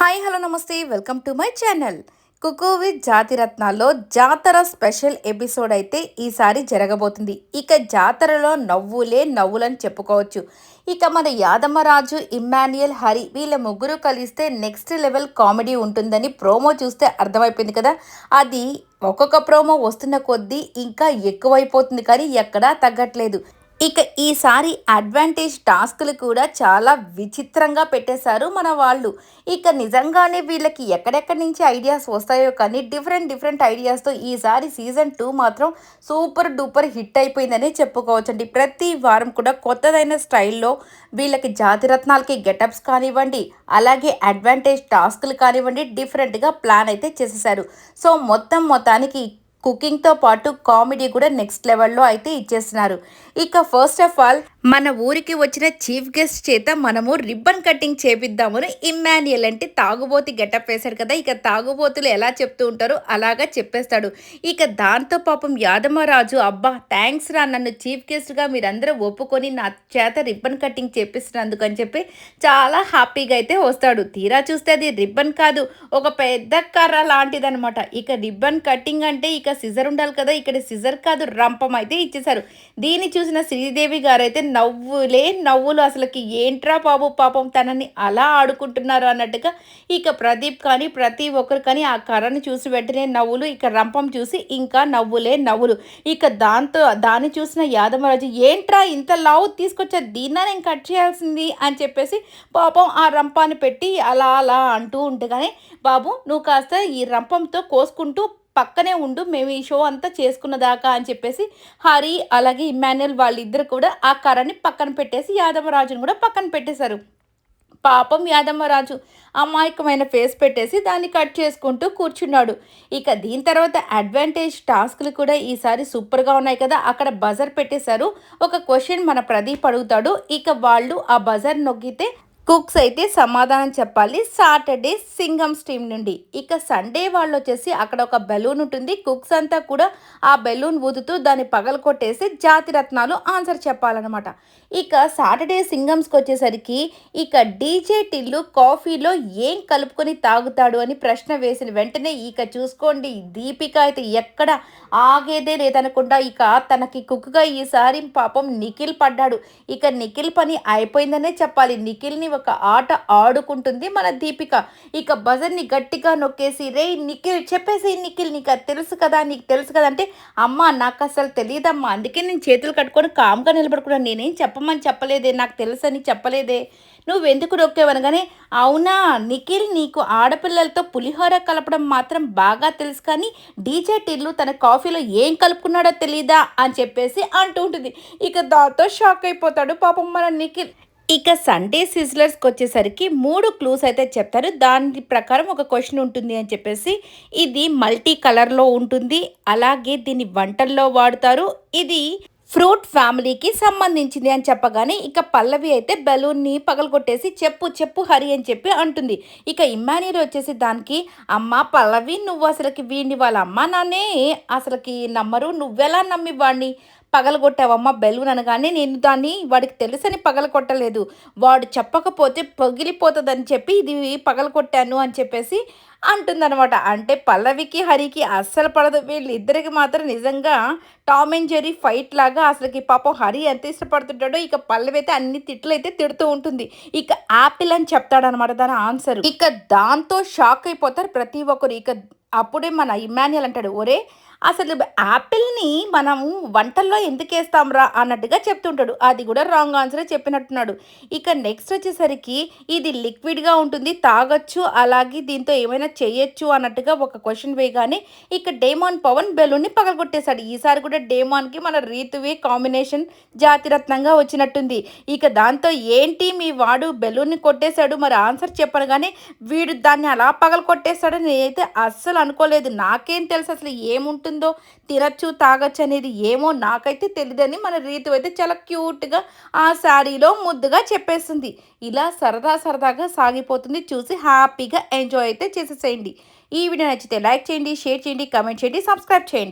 Hi hello నమస్తే welcome to my channel కుకు with జాతిరత్నాల్లో జాతర స్పెషల్ ఎపిసోడ్ అయితే ఈసారి జరగబోతుంది. ఇక జాతరలో నవ్వులే నవ్వులని చెప్పుకోవచ్చు. ఇక మన యాదమ్మరాజు, ఇమ్మాన్యుయల్, హరి వీళ్ళ ముగ్గురు కలిస్తే నెక్స్ట్ లెవెల్ కామెడీ ఉంటుందని ప్రోమో చూస్తే అర్థమైపోయింది కదా. అది ఒక్కొక్క ప్రోమో వస్తున్న కొద్దీ ఇంకా ఎక్కువైపోతుంది కానీ ఎక్కడా తగ్గట్లేదు. ఇక ఈసారి అడ్వాంటేజ్ టాస్క్లు కూడా చాలా విచిత్రంగా పెట్టేశారు మన వాళ్ళు. ఇక నిజంగానే వీళ్ళకి ఎక్కడెక్కడి నుంచి ఐడియాస్ వస్తాయో కానీ డిఫరెంట్ డిఫరెంట్ ఐడియాస్తో ఈసారి సీజన్ 2 మాత్రం సూపర్ డూపర్ హిట్ అయిపోయిందని చెప్పుకోవచ్చండి. ప్రతి వారం కూడా కొత్తదైన స్టైల్లో వీళ్ళకి జాతిరత్నాలకి గెటప్స్ కానివ్వండి, అలాగే అడ్వాంటేజ్ టాస్క్లు కానివ్వండి, డిఫరెంట్గా ప్లాన్ అయితే చేసేసారు. సో మొత్తానికి కుకింగ్తో పాటు కామెడీ కూడా నెక్స్ట్ లెవెల్లో అయితే ఇచ్చేస్తున్నారు. ఇక ఫస్ట్ ఆఫ్ ఆల్ మన ఊరికి వచ్చిన చీఫ్ గెస్ట్ చేత మనము రిబ్బన్ కటింగ్ చేపిద్దామని ఇమ్మాన్యుయల్ అంటే తాగుబోతి గెటప్ వేశాడు కదా. ఇక తాగుబోతులు ఎలా చెప్తూ ఉంటారో అలాగా చెప్పేస్తాడు. ఇక దాంతో పాపం యాదమ్మరాజు అబ్బా థ్యాంక్స్ రా నన్ను చీఫ్ గెస్ట్గా మీరందరూ ఒప్పుకొని నా చేత రిబ్బన్ కటింగ్ చేపిస్తున్నందుకు అని చెప్పి చాలా హ్యాపీగా అయితే వస్తాడు. తీరా చూస్తే అది రిబ్బన్ కాదు, ఒక పెద్ద కర్ర లాంటిదనమాట. ఇక రిబ్బన్ కటింగ్ అంటే ఇక సిజర్ ఉండాలి కదా, ఇక్కడ సిజర్ కాదు రంపం అయితే ఇచ్చేశారు. దీన్ని చూసిన శ్రీదేవి గారు అయితే నవ్వులే నవ్వులు, అసలుకి ఏంట్రా బాబు పాపం తనని అలా ఆడుకుంటున్నారు అన్నట్టుగా. ఇక ప్రదీప్ కానీ ప్రతి ఒక్కరు కానీ ఆ కర్రను చూసి వెంటనే నవ్వులు, ఇక రంపం చూసి ఇంకా నవ్వులే నవ్వులు. ఇక దాన్ని చూసిన యాదమరాజు ఏంట్రా ఇంత లావు తీసుకొచ్చారు, దీన్నా నేను కట్ చేయాల్సింది అని చెప్పేసి పాపం ఆ రంపాన్ని పెట్టి అలా అలా అంటూ ఉంటే కానీ బాబు నువ్వు కాస్త ఈ రంపంతో కోసుకుంటూ పక్కనే ఉండు, మేము ఈ షో అంతా చేసుకున్నదాకా అని చెప్పేసి హరి అలాగే ఇమ్మాన్యుయల్ వాళ్ళిద్దరు కూడా ఆ కర్రని పక్కన పెట్టేసి యాదమరాజును కూడా పక్కన పెట్టేశారు. పాపం యాదమ్మరాజు అమాయకమైన ఫేస్ పెట్టేసి దాన్ని కట్ చేసుకుంటూ కూర్చున్నాడు. ఇక దీని తర్వాత అడ్వాంటేజ్ టాస్క్లు కూడా ఈసారి సూపర్గా ఉన్నాయి కదా. అక్కడ బజర్ పెట్టేశారు. ఒక క్వశ్చన్ మన ప్రదీప్ అడుగుతాడు. ఇక వాళ్ళు ఆ బజర్ నొక్కితే కుక్స్ అయితే సమాధానం చెప్పాలి. సాటర్డే సింగమ్స్ టీం నుండి. ఇక సండే వాళ్ళు వచ్చేసి అక్కడ ఒక బెలూన్ ఉంటుంది. కుక్స్ అంతా కూడా ఆ బెలూన్ ఊదుతూ దాన్ని పగల కొట్టేసి జాతిరత్నాలు ఆన్సర్ చెప్పాలన్నమాట. ఇక సాటర్డే సింగమ్స్కి వచ్చేసరికి ఇక డీజే టిల్లు కాఫీలో ఏం కలుపుకొని తాగుతాడు అని ప్రశ్న వేసిన వెంటనే ఇక చూసుకోండి దీపిక అయితే ఎక్కడ ఆగేదే లేదనకుండా ఇక తనకి కుక్గా ఈసారి పాపం నిఖిల్ పడ్డాడు. ఇక నిఖిల్ పని అయిపోయిందనే చెప్పాలి. నిఖిల్ని ఒక ఆట ఆడుకుంటుంది మన దీపిక. ఇక బజర్ని గట్టిగా నొక్కేసి రే నిఖిల్ చెప్పేసి, నిఖిల్ నీకు తెలుసు కదా, నీకు తెలుసు కదా అంటే అమ్మ నాకు అసలు తెలియదమ్మా, అందుకే నేను చేతులు కట్టుకొని కామ్గా నిలబడుకున్నాను, నేనేం చెప్పమని చెప్పలేదే, నాకు తెలుసు అని చెప్పలేదే, నువ్వెందుకు నొక్కేవనగానే అవునా నిఖిల్ నీకు ఆడపిల్లలతో పులిహోర కలపడం మాత్రం బాగా తెలుసు కానీ డీజే టిల్లు తన కాఫీలో ఏం కలుపుకున్నాడో తెలీదా అని చెప్పేసి అంటూ ఉంటుంది. ఇక దాంతో షాక్ అయిపోతాడు పాపం మన నిఖిల్. ఇక సండే సిజ్లర్స్కి వచ్చేసరికి 3 క్లూస్ అయితే చెప్తారు. దాని ప్రకారం ఒక క్వశ్చన్ ఉంటుంది అని చెప్పేసి ఇది మల్టీ కలర్లో ఉంటుంది, అలాగే దీన్ని వంటల్లో వాడతారు, ఇది ఫ్రూట్ ఫ్యామిలీకి సంబంధించింది అని చెప్పగానే ఇక పల్లవి అయితే బెలూన్ని పగలగొట్టేసి చెప్పు చెప్పు హరి అని చెప్పి అంటుంది. ఇక ఇమ్మాన్యుయల్ వచ్చేసి దానికి అమ్మ పల్లవి నువ్వు అసలుకి వీడిని వాళ్ళ అమ్మ నాన్నే అసలుకి నమ్మరు, నువ్వెలా నమ్మి వాడిని పగలగొట్టావమ్మ బెలూన్ అనగానే నేను దాన్ని వాడికి తెలుసని పగలగొట్టలేదు, వాడు చెప్పకపోతే పగిలిపోతుందని చెప్పి ఇది పగలగొట్టాను అని చెప్పేసి అంటుందన్నమాట. అంటే పల్లవికి హరికి అస్సలు పడదు, వీళ్ళిద్దరికి మాత్రం నిజంగా టామ్ అండ్ జెర్రీ ఫైట్ లాగా. అసలుకి పాపం హరి ఎంత ఇష్టపడుతుంటాడో ఇక పల్లవి అయితే అన్ని తిట్లు అయితే తిడుతూ ఉంటుంది. ఇక యాపిల్ అని చెప్తాడనమాట దాని ఆన్సర్. ఇక దాంతో షాక్ అయిపోతారు ప్రతి ఒక్కరు. ఇక అప్పుడే మన ఇమ్మాన్యుయల్ అంటాడు ఒరే అసలు యాపిల్ని మనము వంటల్లో ఎందుకు వేస్తాంరా అన్నట్టుగా చెప్తుంటాడు. అది కూడా రాంగ్ ఆన్సరే చెప్పినట్టున్నాడు. ఇక నెక్స్ట్ వచ్చేసరికి ఇది లిక్విడ్గా ఉంటుంది తాగొచ్చు, అలాగే దీంతో ఏమైనా చేయొచ్చు అన్నట్టుగా ఒక క్వశ్చన్ వేయగానే ఇక డేమాన్ పవన్ బెలూన్ని పగలగొట్టేశాడు. ఈసారి కూడా డేమాన్కి మన రీతువే కాంబినేషన్ జాతిరత్నంగా వచ్చినట్టుంది. ఇక దాంతో ఏంటి మీ వాడు బెలూన్ని కొట్టేశాడు మరి ఆన్సర్ చెప్పనగానే వీడు దాన్ని అలా పగల కొట్టేశాడని నేనైతే అస్సలు అనుకోలేదు, నాకేం తెలుసు అసలు ఏముంటుంది తినచ్చు తాగొచ్చు అనేది ఏమో నాకైతే తెలియదని మన రీతు అయితే చాలా క్యూట్గా ఆ శారీలో ముద్దుగా చెప్పేస్తుంది. ఇలా సరదాగా సాగిపోతుంది. చూసి హ్యాపీగా ఎంజాయ్ అయితే చేసేసేయండి. ఈ వీడియో నచ్చితే లైక్ చేయండి, షేర్ చేయండి, కామెంట్ చేయండి, సబ్స్క్రైబ్ చేయండి.